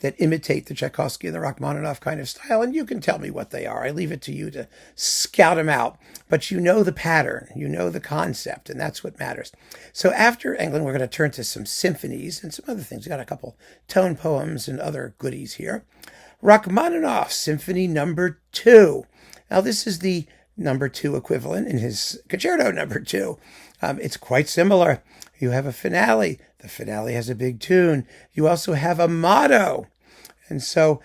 that imitate the Tchaikovsky and the Rachmaninoff kind of style, and you can tell me what they are. I leave it to you to scout them out. But you know the pattern, you know the concept, and that's what matters. So after Englund, we're going to turn to some symphonies and some other things. We've got a couple tone poems and other goodies here. Rachmaninoff, Symphony No. 2. Now, this is the number 2 equivalent in his Concerto No. 2. It's quite similar. You have a finale. The finale has a big tune. You also have a motto. And so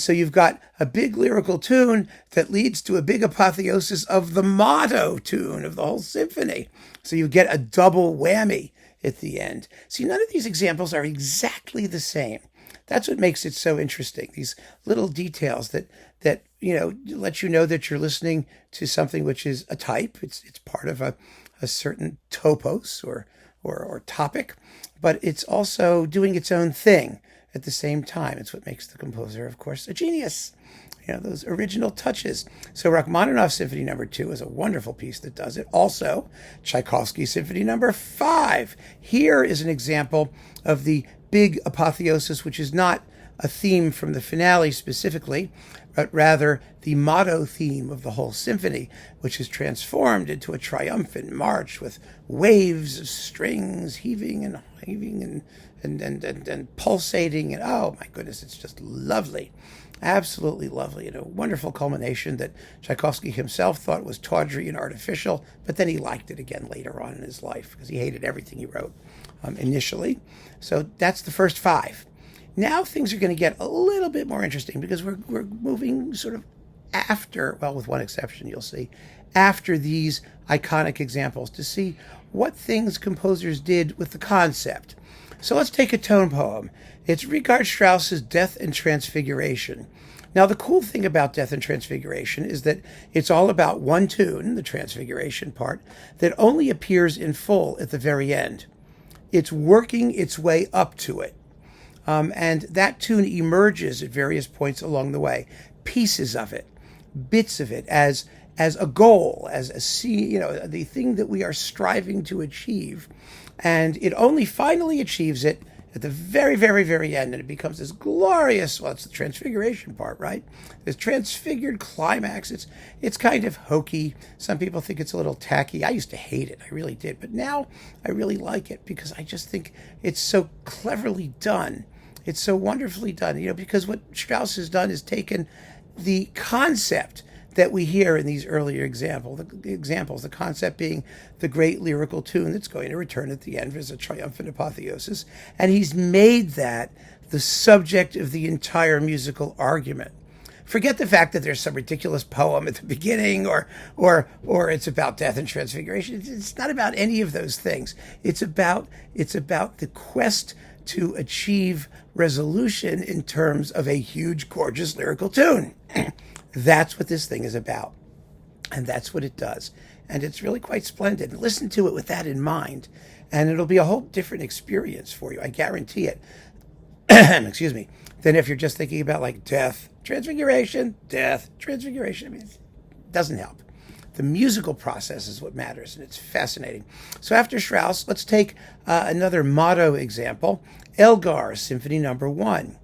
you've got a big lyrical tune that leads to a big apotheosis of the motto tune of the whole symphony. So you get a double whammy at the end. See, none of these examples are exactly the same. That's what makes it so interesting. These little details that let you know that you're listening to something which is a type. It's part of a certain topos or topic, but it's also doing its own thing at the same time. It's what makes the composer, of course, a genius. Those original touches. So Rachmaninoff Symphony No. 2 is a wonderful piece that does it. Also, Tchaikovsky Symphony No. 5. Here is an example of the big apotheosis, which is not a theme from the finale specifically, but rather the motto theme of the whole symphony, which is transformed into a triumphant march with waves of strings heaving and heaving and pulsating. And oh my goodness, it's just lovely. Absolutely lovely, and a wonderful culmination that Tchaikovsky himself thought was tawdry and artificial, but then he liked it again later on in his life because he hated everything he wrote initially. So that's the first 5. Now things are going to get a little bit more interesting because we're moving sort of after, well, with one exception, you'll see, after these iconic examples to see what things composers did with the concept. So let's take a tone poem. It's Richard Strauss's Death and Transfiguration. Now, the cool thing about Death and Transfiguration is that it's all about one tune, the Transfiguration part, that only appears in full at the very end. It's working its way up to it. And that tune emerges at various points along the way, pieces of it, bits of it, as a goal, as the thing that we are striving to achieve. And it only finally achieves it at the very, very, very end, and it becomes this glorious, well, it's the transfiguration part, right? This transfigured climax. It's kind of hokey. Some people think it's a little tacky. I used to hate it. I really did. But now I really like it because I just think it's so cleverly done. It's so wonderfully done, because what Strauss has done is taken the concept that we hear in these earlier examples, the concept being the great lyrical tune that's going to return at the end as a triumphant apotheosis, and he's made that the subject of the entire musical argument. Forget the fact that there's some ridiculous poem at the beginning or it's about death and transfiguration. It's not about any of those things. It's about the quest to achieve resolution in terms of a huge, gorgeous lyrical tune. That's what this thing is about. And that's what it does. And it's really quite splendid. Listen to it with that in mind, and it'll be a whole different experience for you. I guarantee it. Excuse me. Than if you're just thinking about like death, transfiguration. I mean, it doesn't help. The musical process is what matters, and it's fascinating. So after Strauss, let's take another motto example, Elgar, Symphony No. 1.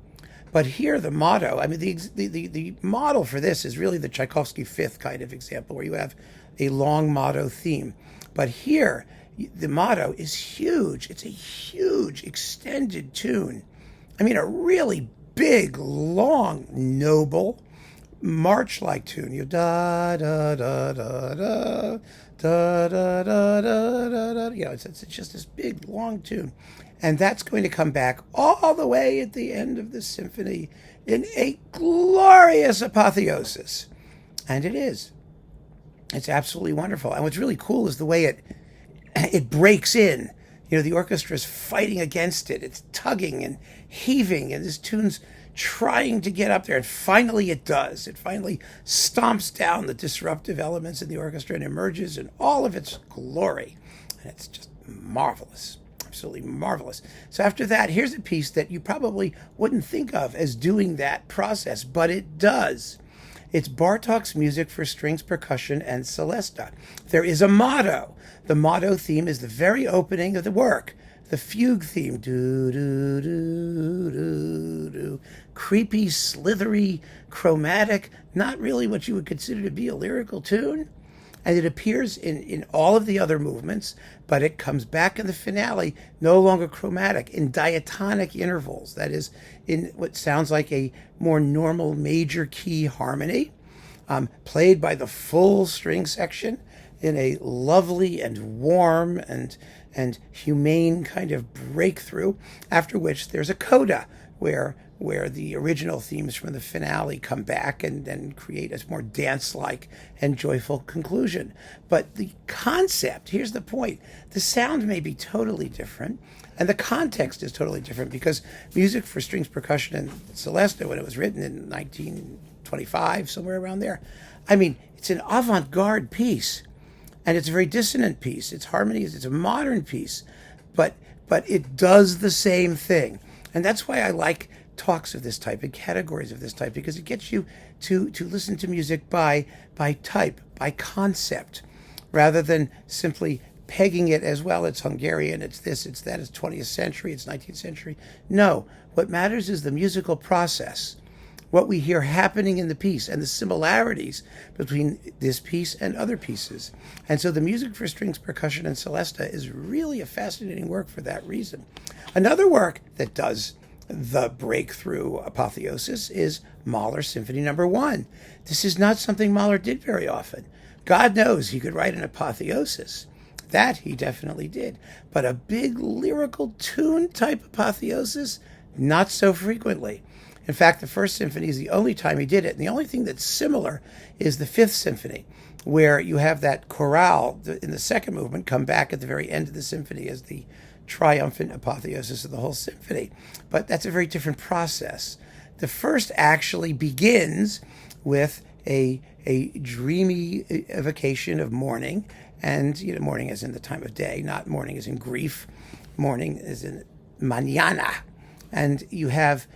But here the motto, I mean, the model for this is really the Tchaikovsky fifth kind of example, where you have a long motto theme. But here, the motto is huge. It's a huge, extended tune. I mean, a really big, long, noble, march-like tune. You da da da da da da da da da da. It's just this big long tune, and that's going to come back all the way at the end of the symphony in a glorious apotheosis, and it is. It's absolutely wonderful, and what's really cool is the way it breaks in. The orchestra is fighting against it. It's tugging and heaving, and this tune's trying to get up there, and finally it does. It finally stomps down the disruptive elements in the orchestra and emerges in all of its glory. And it's just marvelous, absolutely marvelous. So after that, here's a piece that you probably wouldn't think of as doing that process, but it does. It's Bartók's music for strings, percussion, and Celesta. There is a motto. The motto theme is the very opening of the work. The fugue theme, do, do, do, do, do, creepy, slithery, chromatic, not really what you would consider to be a lyrical tune. And it appears in all of the other movements, but it comes back in the finale, no longer chromatic, in diatonic intervals. That is, in what sounds like a more normal major key harmony, played by the full string section in a lovely and warm and humane kind of breakthrough, after which there's a coda where the original themes from the finale come back and create a more dance-like and joyful conclusion. But the concept, here's the point, the sound may be totally different, and the context is totally different, because music for strings, percussion, and Celesta, when it was written in 1925, somewhere around there, I mean, it's an avant-garde piece, and it's a very dissonant piece. Its harmonies, it's a modern piece, but it does the same thing. And that's why I like talks of this type and categories of this type, because it gets you to listen to music by type, by concept, rather than simply pegging it as, well, it's Hungarian, it's this, it's that, it's 20th century, it's 19th century. No, what matters is the musical process, what we hear happening in the piece, and the similarities between this piece and other pieces. And so the music for strings, percussion, and Celesta is really a fascinating work for that reason. Another work that does the breakthrough apotheosis is Mahler's Symphony No. 1. This is not something Mahler did very often. God knows he could write an apotheosis. That he definitely did. But a big lyrical tune type apotheosis, not so frequently. In fact, the First Symphony is the only time he did it. And the only thing that's similar is the Fifth Symphony, where you have that chorale in the second movement come back at the very end of the symphony as the triumphant apotheosis of the whole symphony. But that's a very different process. The first actually begins with a dreamy evocation of morning, and morning as in the time of day, not morning as in grief. Morning as in mañana. And you have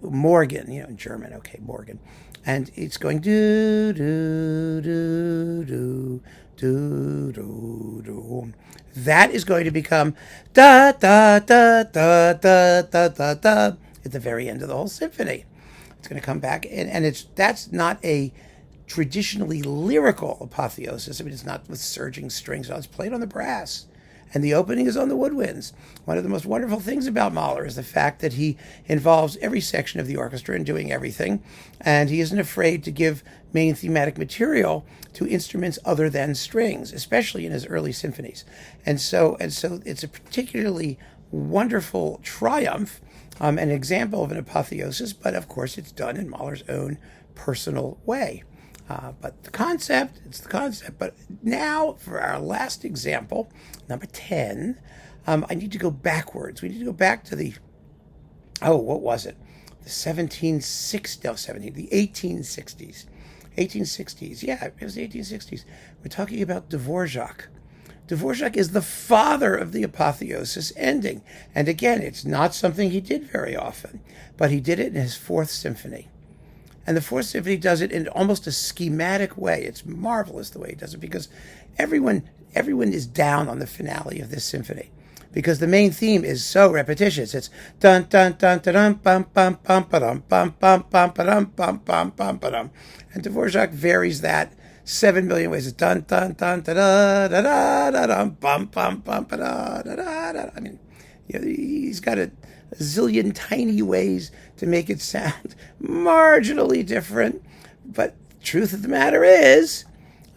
Morgen, in German, okay, Morgen. And it's going do, do, do, do, do, do, do. That is going to become da, da, da, da, da, da, da, da, at the very end of the whole symphony. It's going to come back, and that's not a traditionally lyrical apotheosis. I mean, it's not with surging strings. It's played on the brass. And the opening is on the woodwinds. One of the most wonderful things about Mahler is the fact that he involves every section of the orchestra in doing everything, and he isn't afraid to give main thematic material to instruments other than strings, especially in his early symphonies. And so it's a particularly wonderful triumph, an example of an apotheosis, but of course it's done in Mahler's own personal way. But it's the concept. But now for our last example, number 10, I need to go backwards. We need to go back to the 1860s. 1860s. Yeah, it was the 1860s. We're talking about Dvorak. Dvorak is the father of the apotheosis ending. And again, it's not something he did very often, but he did it in his Fourth Symphony. And the Fourth Symphony does it in almost a schematic way. It's marvelous the way he does it, because everyone is down on the finale of this symphony, because the main theme is so repetitious. It's dun dun dun dun bum bum bum ba-dum bum bum bum ba-dum bum bum bum ba-dum. And Dvorak varies that 7 million ways. It's dun dun dun da da da da da dum bum bum bum ba da da da da. I mean, he's got a zillion tiny ways to make it sound marginally different. But the truth of the matter is,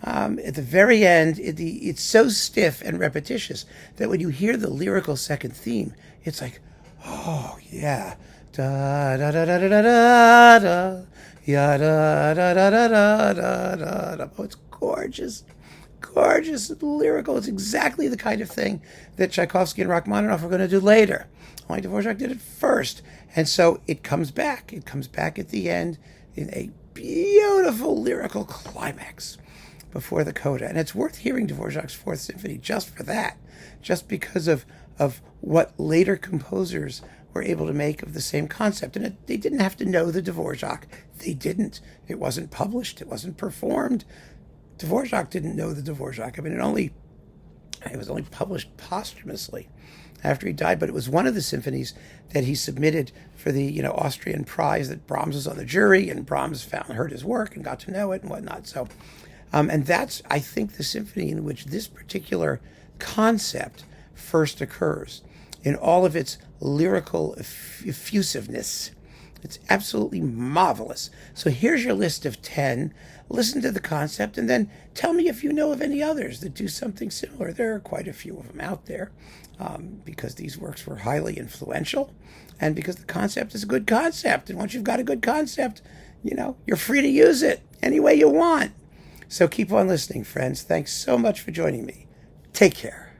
at the very end, it's so stiff and repetitious that when you hear the lyrical second theme, it's like, oh yeah, da da da da da da da, ya da da da da da da da. Oh, it's gorgeous. Gorgeous, lyrical. It's exactly the kind of thing that Tchaikovsky and Rachmaninoff are going to do later. Only Dvorak did it first. And so it comes back. It comes back at the end in a beautiful lyrical climax before the coda. And it's worth hearing Dvorak's Fourth Symphony just for that, just because of what later composers were able to make of the same concept. And they didn't have to know the Dvorak. They didn't. It wasn't published. It wasn't performed. Dvorak didn't know the Dvorak. I mean, it was only published posthumously. after he died, but it was one of the symphonies that he submitted for the Austrian prize that Brahms was on the jury, and Brahms heard his work and got to know it and whatnot. So, and that's, I think, the symphony in which this particular concept first occurs in all of its lyrical effusiveness. It's absolutely marvelous. So here's your list of 10. Listen to the concept and then tell me if you know of any others that do something similar. There are quite a few of them out there because these works were highly influential and because the concept is a good concept. And once you've got a good concept, you're free to use it any way you want. So keep on listening, friends. Thanks so much for joining me. Take care.